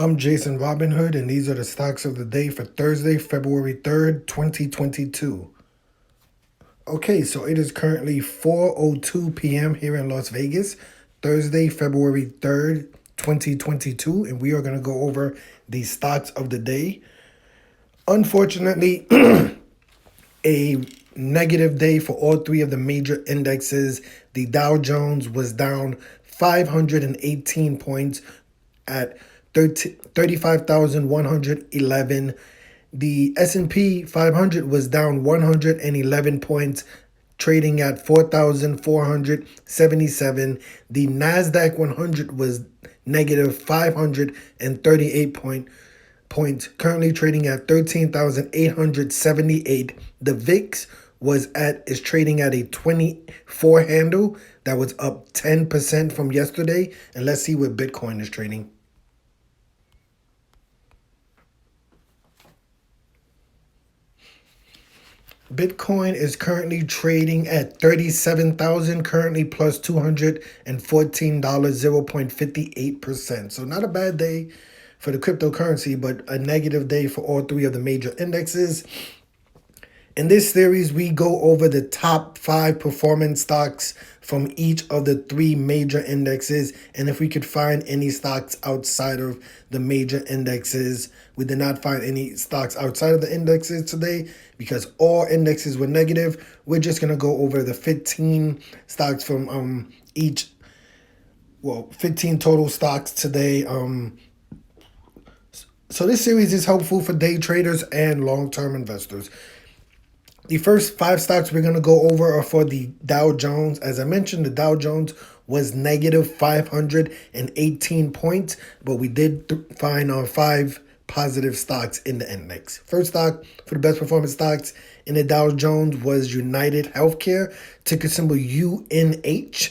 I'm Jason Robinhood, and these are the stocks of the day for Thursday, February 3rd, 2022. Okay, so it is currently 4:02 p.m. here in Las Vegas, Thursday, February 3rd, 2022, and we are going to go over the stocks of the day. Unfortunately, a negative day for all three of the major indexes. The Dow Jones was down 518 points at 35,111. The S&P 500 was down 111 points, trading at 4,477. The Nasdaq 100 was negative 538 points, currently trading at 13,878. The VIX is trading at a 24 handle. That was up 10% from yesterday. And let's see what Bitcoin is trading. Bitcoin is currently trading at 37,000, currently plus $214, 0.58%. So not a bad day for the cryptocurrency, but a negative day for all three of the major indexes. In this series, we go over the top 5 performance stocks from each of the 3 major indexes, and if we could find any stocks outside of the major indexes. We did not find any stocks outside of the indexes today because all indexes were negative. We're just going to go over the 15 stocks from 15 total stocks today. So this series is helpful for day traders and long-term investors. The first 5 stocks we're going to go over are for the Dow Jones. As I mentioned, the Dow Jones was negative 518 points, but we did find 5 positive stocks in the index. First stock for the best performance stocks in the Dow Jones was United Healthcare, ticker symbol UNH.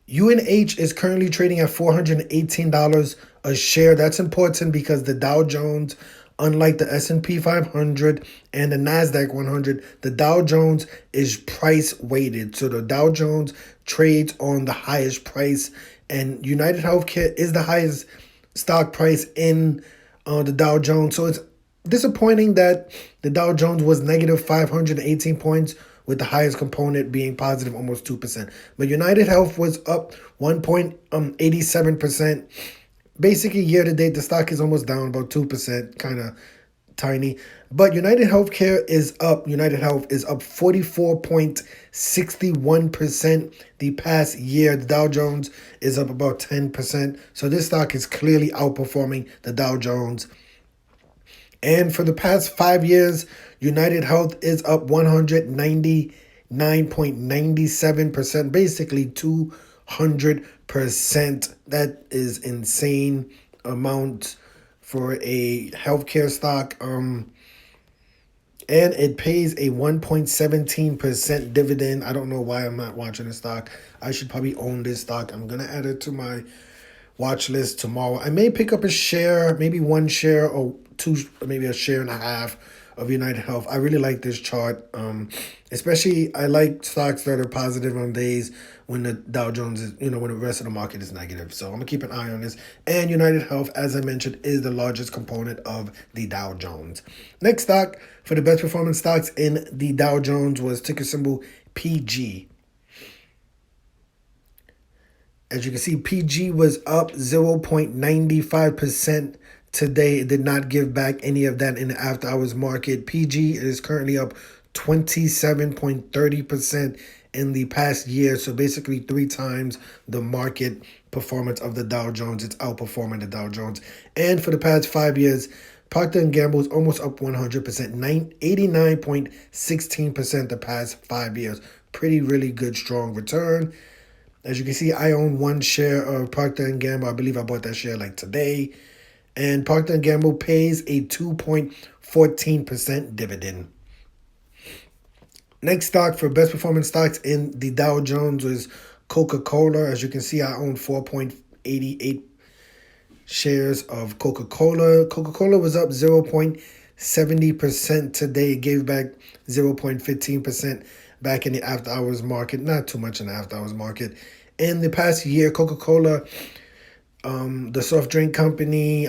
UNH is currently trading at $418 a share. That's important because the Dow Jones, unlike the S&P 500 and the Nasdaq 100, the Dow Jones is price weighted. So the Dow Jones trades on the highest price, and United Healthcare is the highest stock price in the Dow Jones. So it's disappointing that the Dow Jones was negative 518 points, with the highest component being positive almost 2%. But United Health was up 1.87%. Basically, year to date, the stock is almost down about 2%, kind of tiny. But United Healthcare is up. United Health is up 44.61% the past year. The Dow Jones is up about 10%. So this stock is clearly outperforming the Dow Jones. And for the past 5 years, United Health is up 199.97%, basically 200%. That is insane amount for a healthcare stock. And it pays a 1.17% dividend. I don't know why I'm not watching this stock. I should probably own this stock. I'm going to add it to my watch list tomorrow. I may pick up a share, maybe 1 share or 2, maybe a share and a half of United Health. I really like this chart. Especially I like stocks that are positive on days when the Dow Jones is, when the rest of the market is negative. So I'm going to keep an eye on this. And United Health, as I mentioned, is the largest component of the Dow Jones. Next stock for the best performance stocks in the Dow Jones was ticker symbol PG. As you can see, PG was up 0.95% today. It did not give back any of that in the after hours market. PG is currently up 27.30% in the past year. So basically 3 times the market performance of the Dow Jones. It's outperforming the Dow Jones. And for the past 5 years, Procter & Gamble is almost up 100%, 89.16% the past 5 years. Really good, strong return. As you can see, I own 1 share of Procter & Gamble. I believe I bought that share like today. And Procter & Gamble pays a 2.14% dividend. Next stock for best performance stocks in the Dow Jones was Coca-Cola. As you can see, I own 4.88 shares of Coca-Cola. Coca-Cola was up 0.70% today. It gave back 0.15% back in the after hours market. Not too much in the after hours market. In the past year, Coca-Cola, the soft drink company,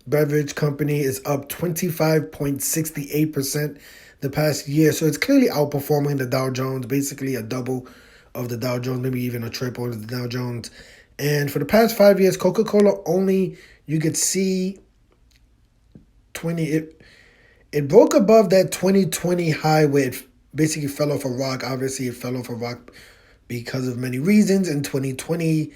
beverage company is up 25.68% the past year. So it's clearly outperforming the Dow Jones, basically a double of the Dow Jones, maybe even a triple of the Dow Jones. And for the past 5 years, Coca-Cola only, you could see 20, it broke above that 2020 high where it basically fell off a rock. Obviously, it fell off a rock because of many reasons in 2020.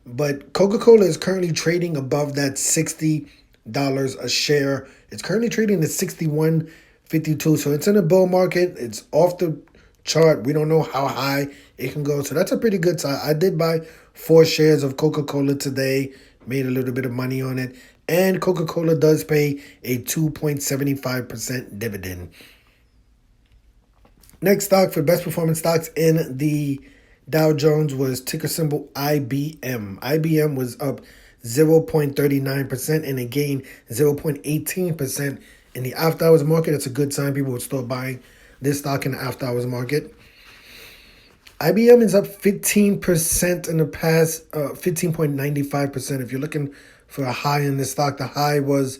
But Coca-Cola is currently trading above that $60 a share. It's currently trading at 61.52. So it's in a bull market. It's off the chart. We don't know how high it can go. So that's a pretty good sign. I did buy 4 shares of Coca-Cola today. Made a little bit of money on it. And Coca-Cola does pay a 2.75% dividend. Next stock for best performing stocks in the Dow Jones was ticker symbol IBM. IBM was up 0.39% and it gained 0.18% in the after hours market. That's a good sign. People would start buying this stock in the after hours market. IBM is up 15% in the past, 15.95%. If you're looking for a high in this stock, the high was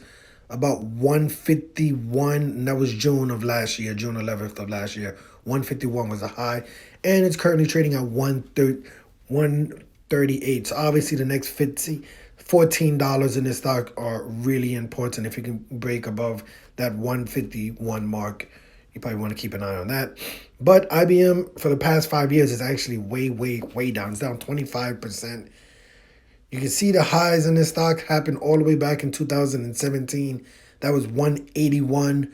about 151, and that was June of last year, June 11th of last year. 151 was a high, and it's currently trading at 138. So obviously the next $14 in this stock are really important. If you can break above that 151 mark, you probably want to keep an eye on that. But IBM for the past 5 years is actually way down. It's down 25%. You can see the highs in this stock happened all the way back in 2017. That was 181.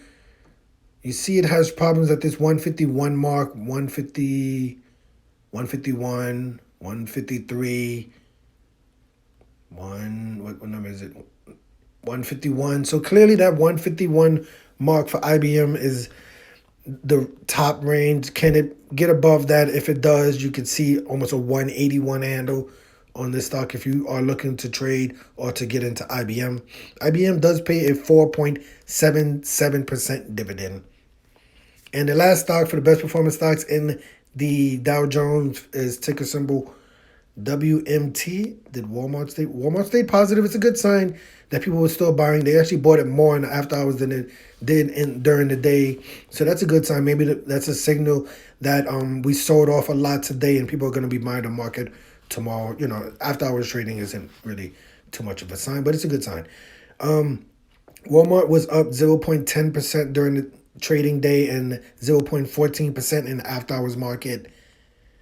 You see it has problems at this 151 mark, 150, 151, 153, what number is it? 151. So clearly that 151 mark for IBM is the top range. Can it get above that? If it does, you can see almost a 181 handle on this stock if you are looking to trade or to get into IBM. IBM does pay a 4.77% dividend. And the last stock for the best performing stocks in the Dow Jones is ticker symbol WMT. Did Walmart stay? Walmart stayed positive. It's a good sign that people were still buying. They actually bought it more in the after hours than it did during the day. So that's a good sign. Maybe that's a signal that we sold off a lot today and people are going to be buying the market tomorrow. You know, after hours trading isn't really too much of a sign, but it's a good sign. Walmart was up 0.10% during the trading day and 0.14% in the after hours market.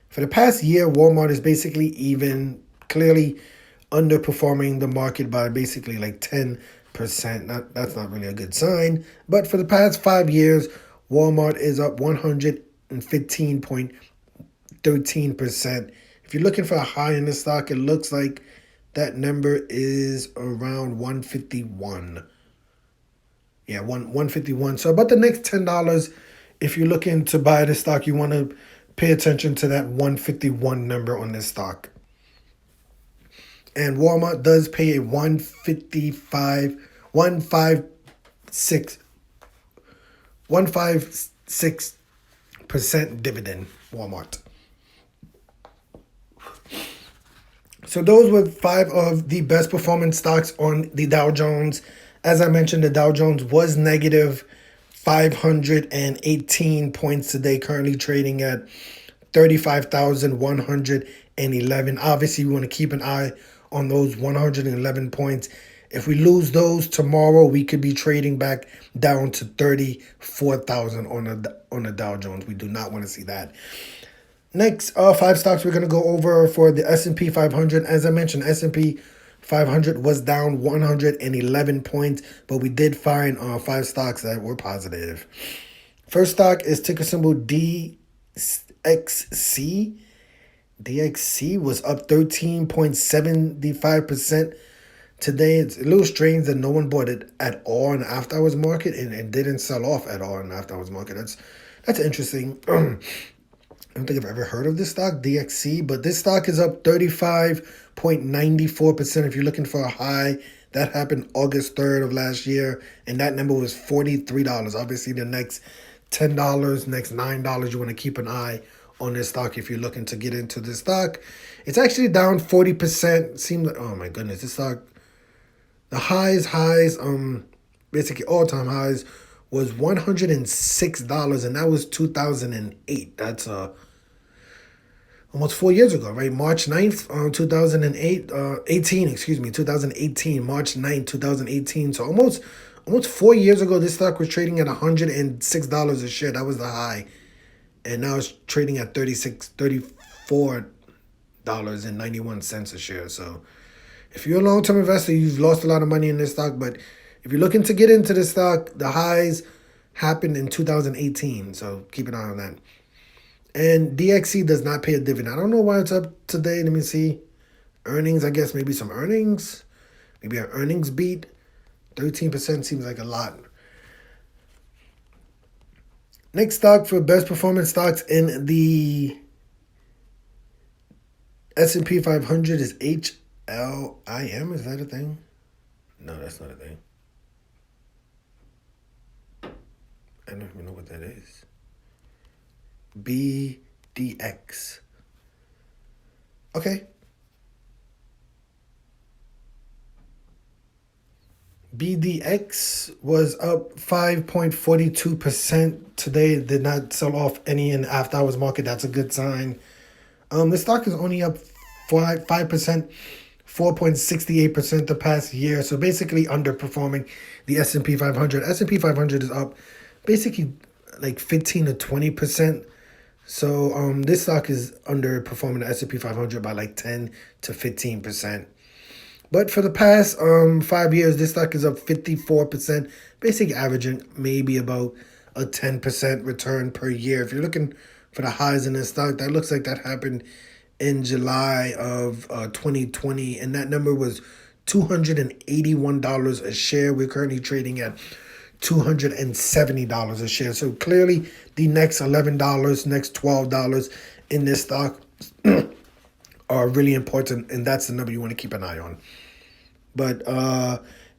For the past year, Walmart is basically even, clearly underperforming the market by basically like 10%. That's not really a good sign. But for the past 5 years, Walmart is up 115.13%. If you're looking for a high in the stock, it looks like that number is around 151. Yeah, 151. So about the next $10, if you're looking to buy the stock, you want to pay attention to that 151 number on this stock. And Walmart does pay a 156% dividend, Walmart. So those were 5 of the best performing stocks on the Dow Jones. As I mentioned, the Dow Jones was negative 518 points today, currently trading at 35,111. Obviously, we want to keep an eye on those 111 points. If we lose those tomorrow, we could be trading back down to 34,000 on the Dow Jones. We do not want to see that. Next, 5 stocks we're going to go over for the S&P 500. As I mentioned, S&P 500 was down 111 points, but we did find 5 stocks that were positive. First stock is ticker symbol DXC. DXC was up 13.75% today. It's a little strange that no one bought it at all in the after hours market, and it didn't sell off at all in the after hours market. That's interesting. I don't think I've ever heard of this stock, DXC, but this stock is up 35.94%. If you're looking for a high, that happened August 3rd of last year, and that number was $43. Obviously, the next $10, next $9, you want to keep an eye on this stock if you're looking to get into this stock. It's actually down 40%. Seems like, oh my goodness, this stock The basically all-time highs was $106, and that was 2008. That's almost 4 years ago, right? March 9th, 2008, 18, excuse me, 2018, March 9th, 2018. So almost 4 years ago, this stock was trading at $106 a share. That was the high. And now it's trading at $34.91 a share. So if you're a long-term investor, you've lost a lot of money in this stock. But if you're looking to get into this stock, the highs happened in 2018. So keep an eye on that. And DXC does not pay a dividend. I don't know why it's up today. Let me see. Earnings, I guess maybe some earnings. Maybe an earnings beat. 13% seems like a lot. Next stock for best performance stocks in the S&P 500 is HLIM. Is that a thing? No, that's not a thing. I don't even know what that is. BIDX. Okay. BIDX was up 5.42% today. It did not sell off any in the after hours market. That's a good sign. The stock is only up 5%, 4.68% the past year. So basically underperforming the S&P 500. S&P 500 is up basically like 15 to 20%. So this stock is underperforming the S&P 500 by like 10 to 15%. But for the past 5 years, this stock is up 54%, basically averaging maybe about a 10% return per year. If you're looking for the highs in this stock, that looks like that happened in July of 2020, and that number was $281 a share. We're currently trading at $270 a share. So clearly the next $11, next $12 in this stock are really important, and that's the number you want to keep an eye on. But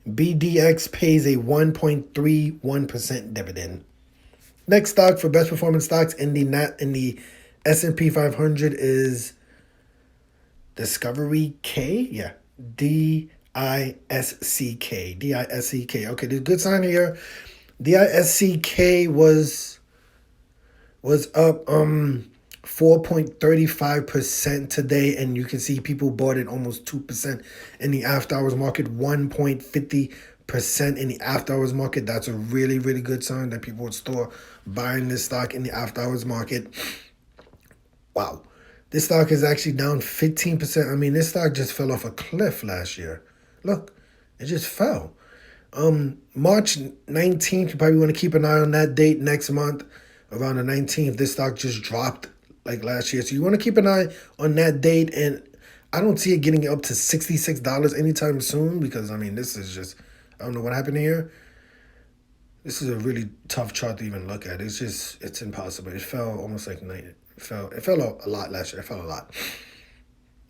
BDX pays a 1.31% dividend. Next stock for best performance stocks in the S&P 500 is Discovery K. Yeah, DISCK. DISCK. Okay, there's a good sign here. DISCK was up 4.35% today, and you can see people bought it almost 2% in the after hours market, 1.50% in the after hours market. That's a really, really good sign that people would start buying this stock in the after hours market. Wow. This stock is actually down 15%. I mean, this stock just fell off a cliff last year. Look, it just fell. March 19th, you probably want to keep an eye on that date next month. Around the 19th, this stock just dropped like last year. So you want to keep an eye on that date. And I don't see it getting up to $66 anytime soon because, I mean, this is just, I don't know what happened here. This is a really tough chart to even look at. It's impossible. It fell almost like it fell a lot last year. It fell a lot.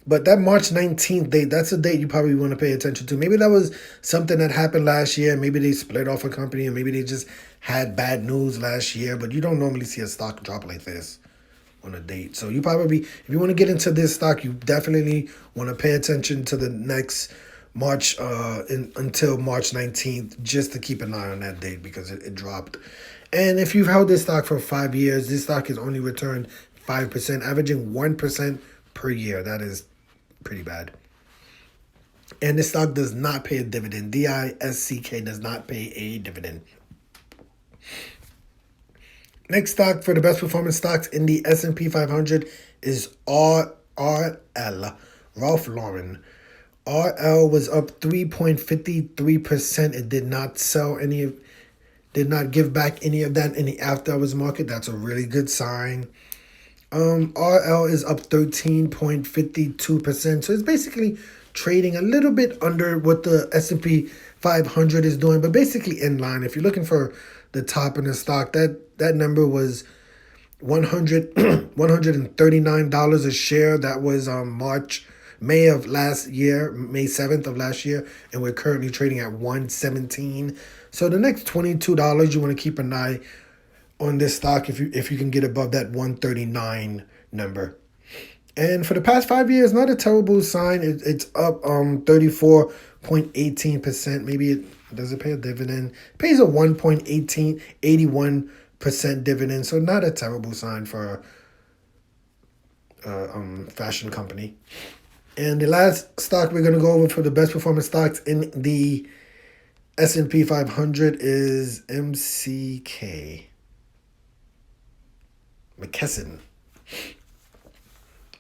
But that March 19th date, that's a date you probably want to pay attention to. Maybe that was something that happened last year. Maybe they split off a company, and maybe they just had bad news last year. But you don't normally see a stock drop like this on a date. So you probably, if you want to get into this stock, you definitely want to pay attention to the next March until March 19th, just to keep an eye on that date because it dropped. And if you've held this stock for 5 years, this stock has only returned 5%, averaging 1% per year. That is pretty bad. And this stock does not pay a dividend. DISCK does not pay a dividend. Next stock for the best performance stocks in the S&P 500 is RL, Ralph Lauren. RL was up 3.53%. It did not did not give back any of that in the after hours market. That's a really good sign. RL is up 13.52%. So it's basically trading a little bit under what the S&P 500 is doing, but basically in line. If you're looking for the top in the stock, that number was $139 a share. That was May of last year, May 7th of last year, and we're currently trading at $117. So the next $22 you want to keep an eye on this stock if you can get above that 139 number. And for the past 5 years, not a terrible sign. It's up 34.6% 1.18%. Maybe it does it pay a dividend? It pays a 1.81% dividend, so not a terrible sign for a fashion company. And the last stock we're going to go over for the best performing stocks in the S&P 500 is MCK. McKesson.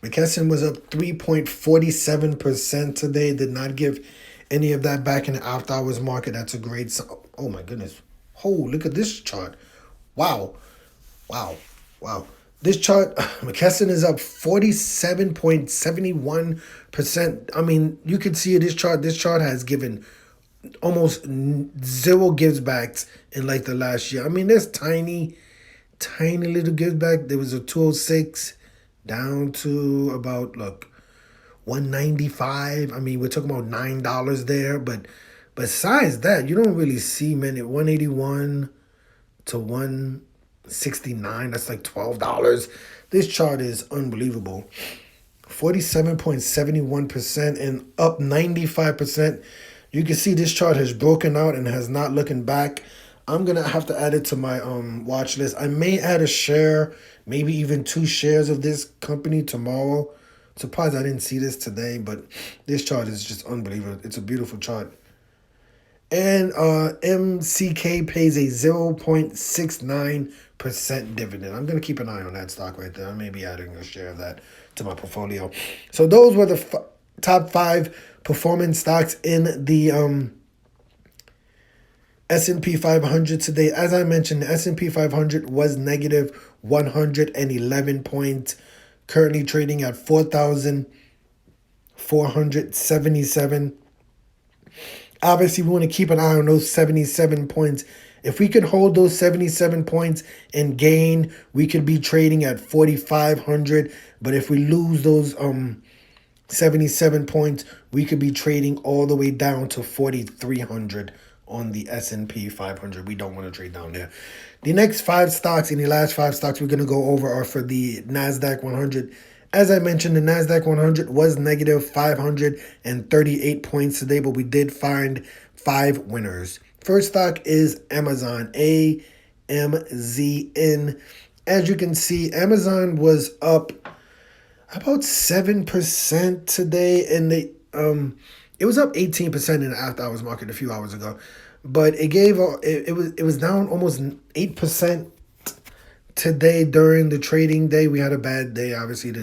McKesson was up 3.47% today. Did not give any of that back in the after hours market. That's a great sign. Oh my goodness. Oh, look at this chart. Wow. This chart, McKesson is up 47.71%. I mean, you can see this chart. This chart has given almost zero gives backs in like the last year. I mean, there's tiny little gives back. There was a 206 down to about, look, 195. I mean, we're talking about $9 there, but besides that, you don't really see many. 181 to 169. That's like $12. This chart is unbelievable. 47.71% and up 95%. You can see this chart has broken out and has not looking back. I'm going to have to add it to my watch list. I may add a share, maybe even 2 shares of this company tomorrow. Surprised I didn't see this today, but this chart is just unbelievable. It's a beautiful chart. And MCK pays a 0.69% dividend. I'm going to keep an eye on that stock right there. I may be adding a share of that to my portfolio. So those were the top 5 performance stocks in the S&P 500 today. As I mentioned, the S&P 500 was negative 111 points, currently trading at 4,477. Obviously, we want to keep an eye on those 77 points. If we could hold those 77 points and gain, we could be trading at 4,500. But if we lose those 77 points, we could be trading all the way down to 4,300 on the S&P 500. We don't want to trade down there. The next 5 stocks and the last 5 stocks we're going to go over are for the Nasdaq 100. As I mentioned, the Nasdaq 100 was negative 538 points today, but we did find 5 winners. First stock is Amazon, AMZN. As you can see, Amazon was up about 7% today, and it was up 18% in the after hours market a few hours ago, but it was down almost 8% today during the trading day. We had a bad day. Obviously,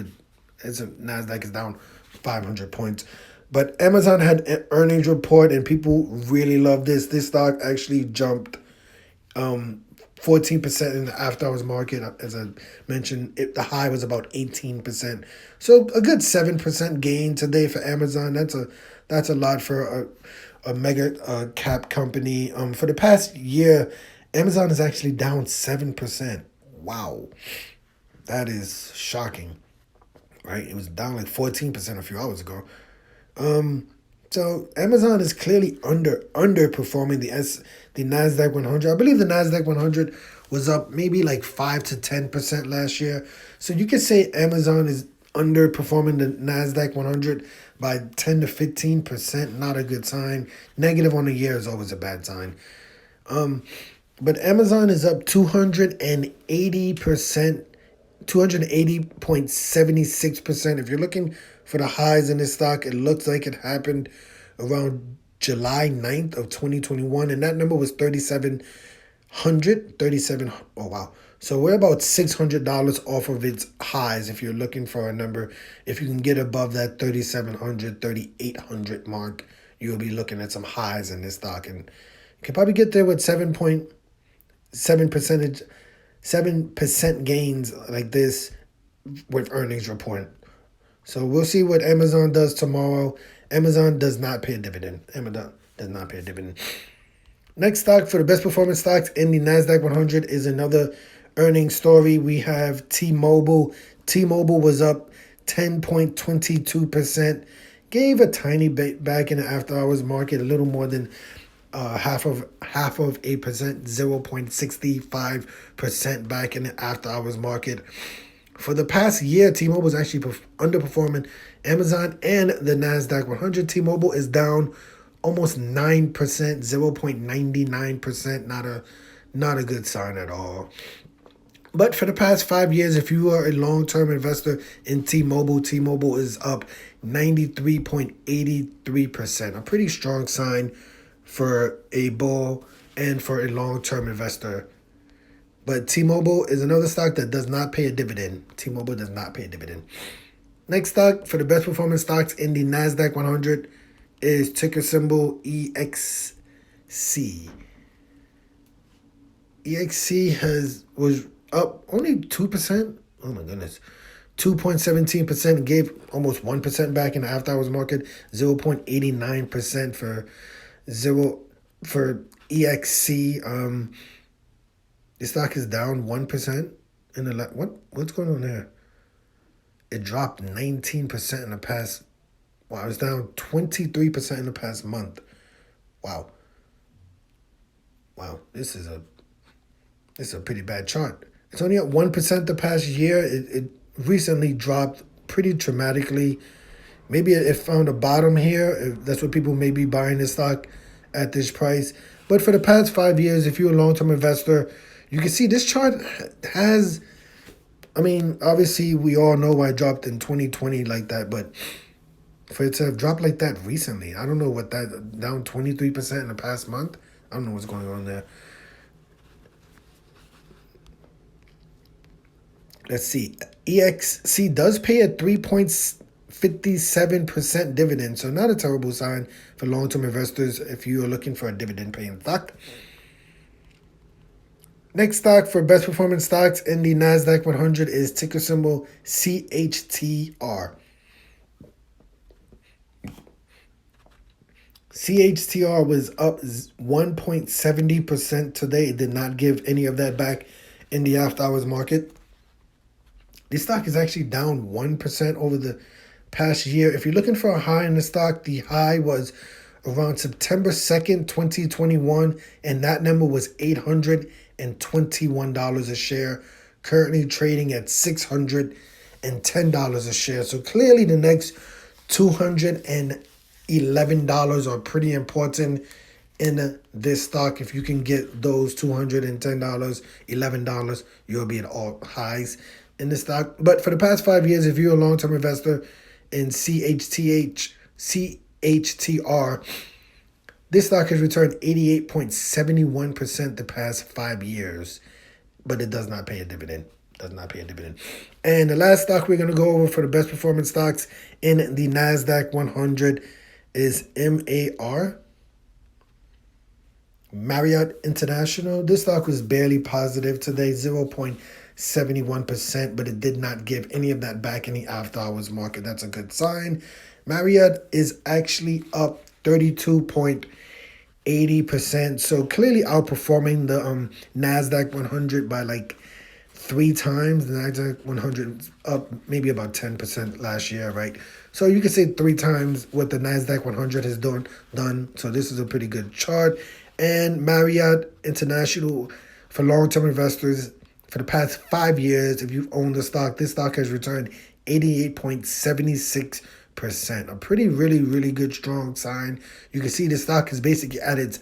Nasdaq is down 500 points, but Amazon had an earnings report, and people really love this. This stock actually jumped 14% in the after hours market. As I mentioned, the high was about 18%. So a good 7% gain today for Amazon. That's a lot for a mega cap company. For the past year, Amazon is actually down 7%. Wow. That is shocking. Right? It was down like 14% a few hours ago. So Amazon is clearly underperforming the Nasdaq 100. I believe the Nasdaq 100 was up maybe like 5 to 10% last year. So you could say Amazon is underperforming the Nasdaq 100 by 10 to 15%. Not a good sign. Negative on the year is always a bad sign. But Amazon is up 280%, 280.76%. If you're looking for the highs in this stock, it looks like it happened around July 9th of 2021, and that number was 3,700. Oh, wow. So we're about $600 off of its highs if you're looking for a number. If you can get above that 3,700, 3,800 mark, you'll be looking at some highs in this stock, and you can probably get there with 7% gains like this with earnings report. So we'll see what Amazon does tomorrow. Amazon does not pay a dividend. Amazon does not pay a dividend. Next stock for the best performing stocks in the Nasdaq 100 is another earnings story. We have T-Mobile. T-Mobile was up 10.22%. Gave a tiny bit back in the after hours market, a little more than half of a percent, 0.65% back in the after hours market. For the past year, T-Mobile was actually underperforming Amazon and the Nasdaq 100. T-Mobile is down almost 9%, 0.99%. Not a good sign at all. But for the past 5 years, if you are a long-term investor in T-Mobile, T-Mobile is up 93.83%. A pretty strong sign for a bull and for a long-term investor. But T-Mobile is another stock that does not pay a dividend. T-Mobile does not pay a dividend. Next stock for the best performing stocks in the Nasdaq 100 is ticker symbol EXC. EXC was up only 2%. Oh my goodness. 2.17%, gave almost 1% back in the after hours market, 0.89% for EXC. The stock is down 1% in the what's going on there? It dropped 19% in the past. Wow, it's down 23% in the past month. Wow. This is a pretty bad chart. It's only at 1% the past year. It recently dropped pretty dramatically. Maybe it found a bottom here. That's what people may be buying this stock at this price. But for the past 5 years, if you're a long-term investor, you can see this chart has, obviously we all know why it dropped in 2020 like that, but for it to have dropped like that recently, I don't know what that, down 23% in the past month. I don't know what's going on there. Let's see. EXC does pay a 3.57% dividend, so not a terrible sign for long-term investors if you are looking for a dividend-paying stock. Next stock for best performing stocks in the Nasdaq 100 is ticker symbol CHTR. CHTR was up 1.70% today. It did not give any of that back in the after hours market. The stock is actually down 1% over the past year. If you're looking for a high in the stock, the high was around September 2nd, 2021, and that number was $821 a share, currently trading at $610 a share. So clearly the next $211 are pretty important in this stock. If you can get those $210, $11, you'll be at all highs in the stock. But for the past 5 years, if you're a long-term investor in CHTR, this stock has returned 88.71% the past 5 years, but it does not pay a dividend. And the last stock we're going to go over for the best performing stocks in the Nasdaq 100 is Marriott International. This stock was barely positive today, 0.71%, but it did not give any of that back in the after hours market. That's a good sign. Marriott is actually up 32.80%, so clearly outperforming the Nasdaq 100 by like 3 times. The Nasdaq 100 up maybe about 10% last year, right? So you can say 3 times what the Nasdaq 100 has done. So this is a pretty good chart. And Marriott International, for long-term investors, for the past 5 years, if you've owned the stock, this stock has returned 88.76%. A pretty, really good, strong sign. You can see the stock is basically at its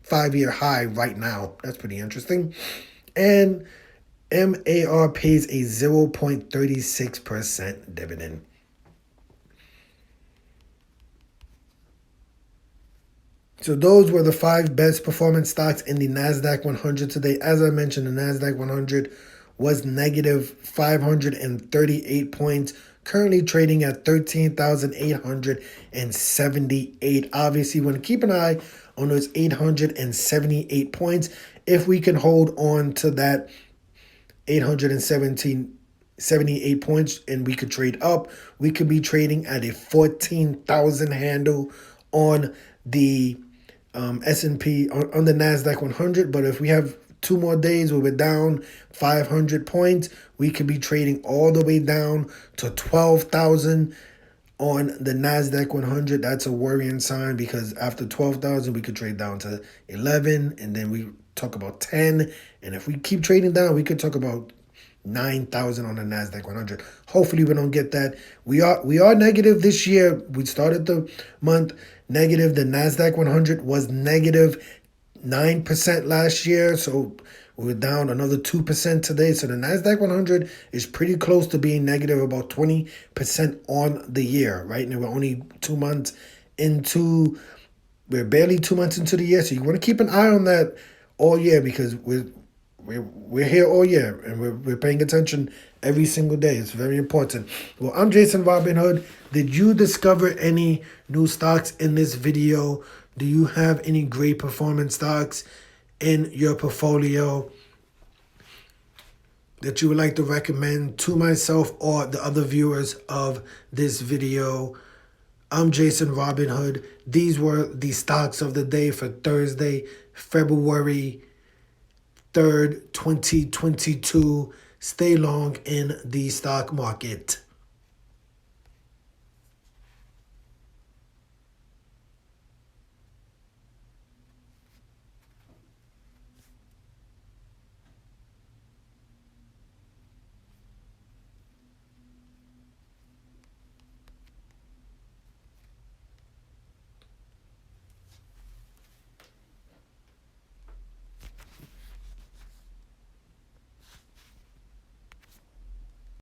5-year high right now. That's pretty interesting. And MAR pays a 0.36% dividend. So those were the 5 best performing stocks in the Nasdaq 100 today. As I mentioned, the Nasdaq 100 was negative 538 points, currently trading at 13,878. Obviously, you want to keep an eye on those 878 points. If we can hold on to that 878 points and we could trade up, we could be trading at a 14,000 handle on the S&P, on the Nasdaq 100. But if we have 2 more days where we're down 500 points, we could be trading all the way down to 12,000 on the Nasdaq 100. That's a worrying sign, because after 12,000, we could trade down to 11, and then we talk about 10. And if we keep trading down, we could talk about 9,000 on the Nasdaq 100. Hopefully we don't get that. We are negative this year. We started the month negative. The Nasdaq 100 was negative 9% last year, so we're down another 2% today. So the Nasdaq 100 is pretty close to being negative, about 20% on the year, right? And we're only 2 months into, we're barely 2 months into the year, so you want to keep an eye on that all year, because we're here all year, and we're paying attention every single day. It's very important. Well, I'm Jason Robinhood. Did you discover any new stocks in this video? Do you have any great performance stocks in your portfolio that you would like to recommend to myself or the other viewers of this video? I'm Jason Robinhood. These were the stocks of the day for Thursday, February 3rd, 2022. Stay long in the stock market.